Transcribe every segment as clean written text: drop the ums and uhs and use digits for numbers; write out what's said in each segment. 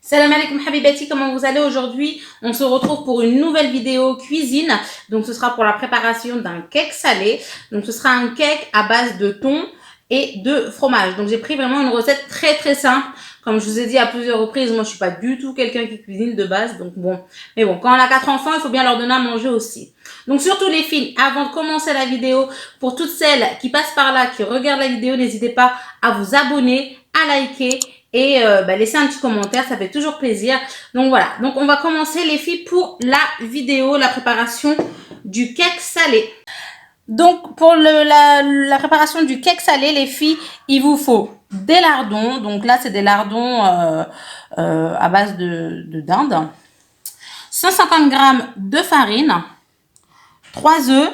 Salam alaikum habibati, comment vous allez aujourd'hui? On se retrouve pour une nouvelle vidéo cuisine. Donc ce sera pour la préparation d'un cake salé. Donc ce sera un cake à base de thon et de fromage. Donc j'ai pris vraiment une recette très simple. Comme je vous ai dit à plusieurs reprises, moi je suis pas du tout quelqu'un qui cuisine de base. Donc bon, mais bon, quand on a 4 enfants, il faut bien leur donner à manger aussi. Donc surtout les filles, avant de commencer la vidéo, pour toutes celles qui passent par là, qui regardent la vidéo, n'hésitez pas à vous abonner, à liker et laisser un petit commentaire, ça fait toujours plaisir. Donc voilà, donc on va commencer les filles pour la vidéo, la préparation du cake salé. Donc pour la préparation du cake salé, les filles, il vous faut des lardons. Donc là, c'est des lardons à base de dinde. 150 g de farine, 3 œufs,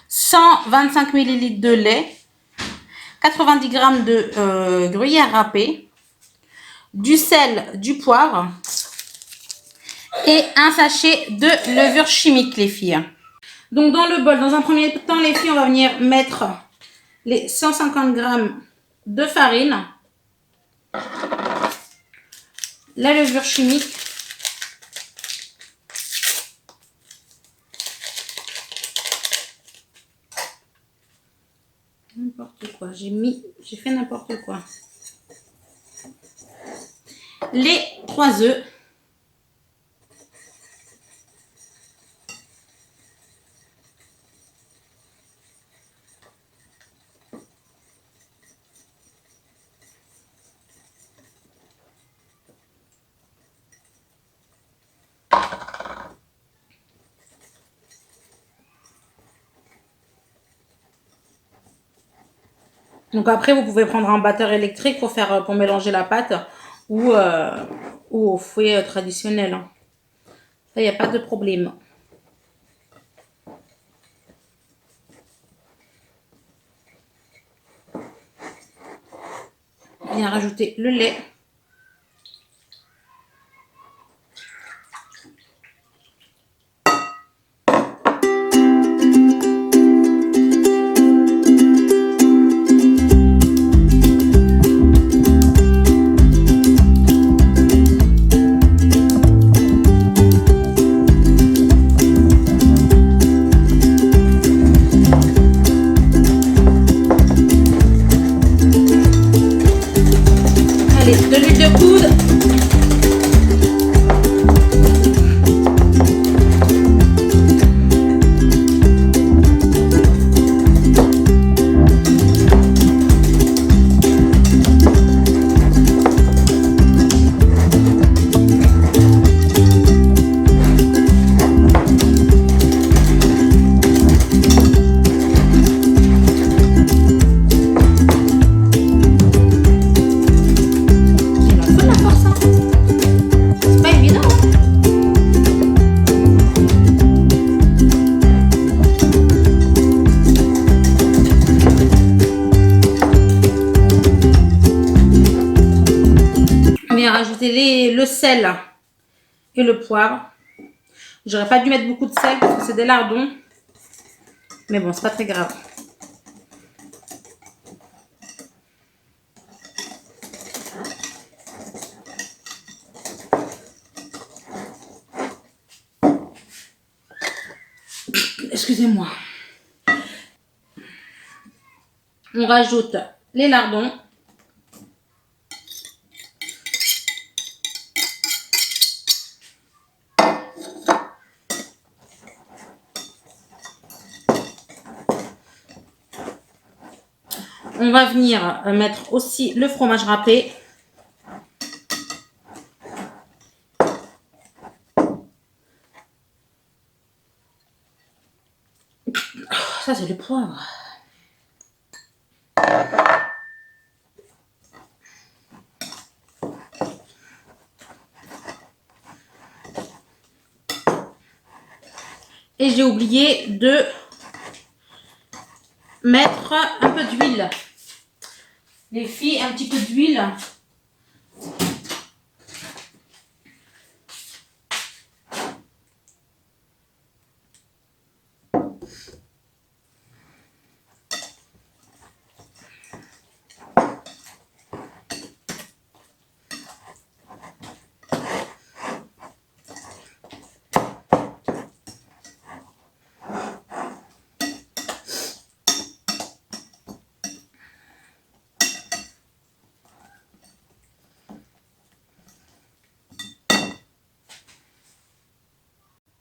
125 ml de lait, 90 g de gruyère râpée, du sel, du poivre et un sachet de levure chimique, les filles. Donc dans le bol, dans un premier temps, les filles, on va venir mettre les 150 g de farine, la levure chimique, n'importe quoi, j'ai fait n'importe quoi, les 3 œufs, donc après vous pouvez prendre un batteur électrique pour mélanger la pâte ou au fouet traditionnel. Ça, il n'y a pas de problème. Bien rajouter le lait. Allez, de l'huile de coude. Rajouter le sel et le poivre. J'aurais pas dû mettre beaucoup de sel parce que c'est des lardons, mais bon, c'est pas très grave. Excusez-moi. On rajoute les lardons. On va venir mettre aussi le fromage râpé. Ça, c'est le poivre. Et j'ai oublié de mettre un peu d'huile. Les filles, un petit peu d'huile.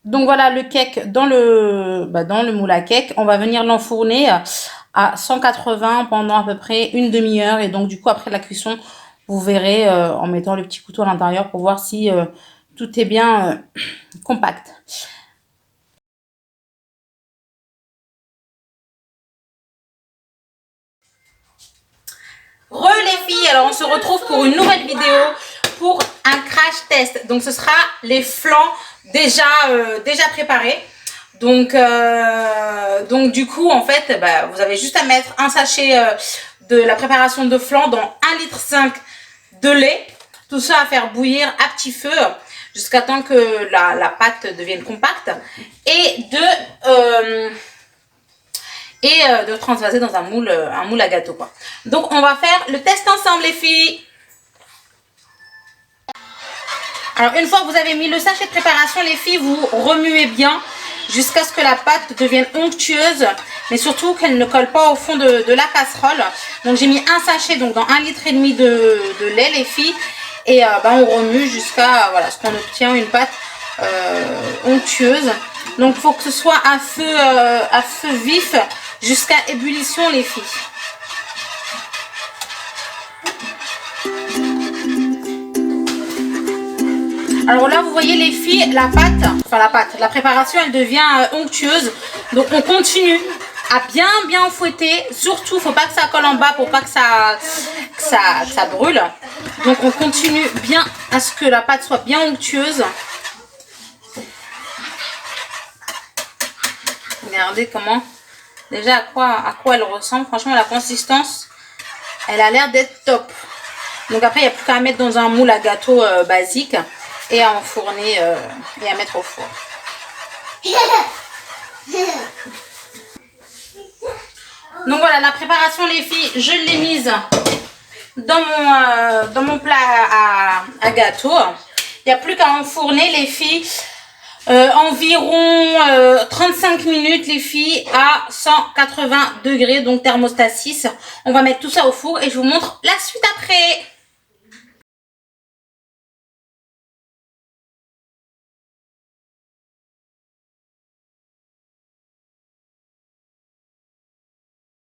Donc voilà le cake dans le moule à cake. On va venir l'enfourner à 180 pendant à peu près une demi-heure. Et donc du coup après la cuisson, vous verrez en mettant le petit couteau à l'intérieur pour voir si tout est bien compact. Les filles, alors on se retrouve pour une nouvelle vidéo pour un crash test. Donc ce sera les flancs déjà préparés. Donc du coup en fait vous avez juste à mettre un sachet de la préparation de flan dans 1,5 litre de lait. Tout ça à faire bouillir à petit feu jusqu'à temps que la pâte devienne compacte et de transvaser dans un moule à gâteau quoi. Donc on va faire le test ensemble les filles. Alors une fois que vous avez mis le sachet de préparation les filles, vous remuez bien jusqu'à ce que la pâte devienne onctueuse, mais surtout qu'elle ne colle pas au fond de la casserole. Donc j'ai mis un sachet donc dans 1,5 litre de lait les filles, et on remue jusqu'à voilà, ce qu'on obtient une pâte onctueuse. Donc il faut que ce soit à feu vif jusqu'à ébullition les filles. Alors là, vous voyez les filles, la préparation, elle devient onctueuse. Donc on continue à bien fouetter. Surtout, faut pas que ça colle en bas pour pas que ça brûle. Donc on continue bien à ce que la pâte soit bien onctueuse. Regardez comment, déjà à quoi elle ressemble. Franchement, la consistance, elle a l'air d'être top. Donc après, il n'y a plus qu'à mettre dans un moule à gâteau basique et à enfourner et à mettre au four. Donc voilà, la préparation les filles, je l'ai mise dans mon plat à gâteau. Il n'y a plus qu'à enfourner les filles. Environ 35 minutes les filles à 180 degrés, donc thermostat 6. On va mettre tout ça au four et je vous montre la suite après.